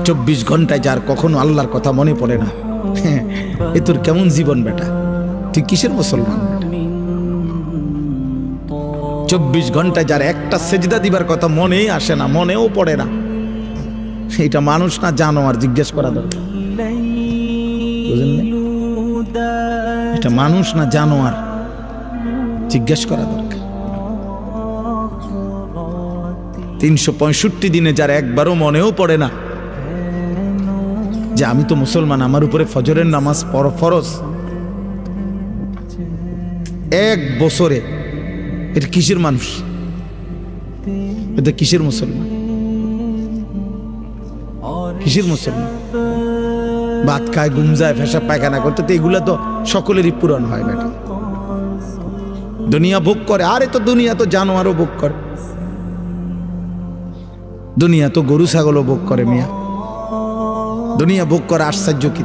24 ঘন্টায় যার কখনো আল্লাহর কথা মনে পড়ে না, এ তোর কেমন জীবন বেটা? তুই কিসের মুসলমান? 24 ঘন্টায় যার একটা সেজদা দিবার কথা মনেই আসে না, মনেও পড়ে না, এটা মানুষ না জানোয়ার? জিজ্ঞেস করা দরকার, বুঝলেন? এটা মানুষ না জানোয়ার? জিজ্ঞেস করা দরকার। 365 দিনে যার একবারও মনেও পড়ে না যে আমি তো মুসলমান, আমার উপরে ফজরের নামাজ ফরজ, এক বছরে, এটা কিসের মানুষ? এটা কিসের মুসলমান? কিসের মুসলমান? ভাত খায়, ঘুম যায়, পেশাব পায়খানা করতে, তো এগুলা তো সকলেরই পূরণ হয় বেটা। দুনিয়া ভোগ করে, আরে তো দুনিয়া তো জানোয়ারও ভোগ করে, দুনিয়া তো গরু ছাগলও ভোগ করে মিয়া। দুনিয়া ভোগ করে আশ্চর্য কি?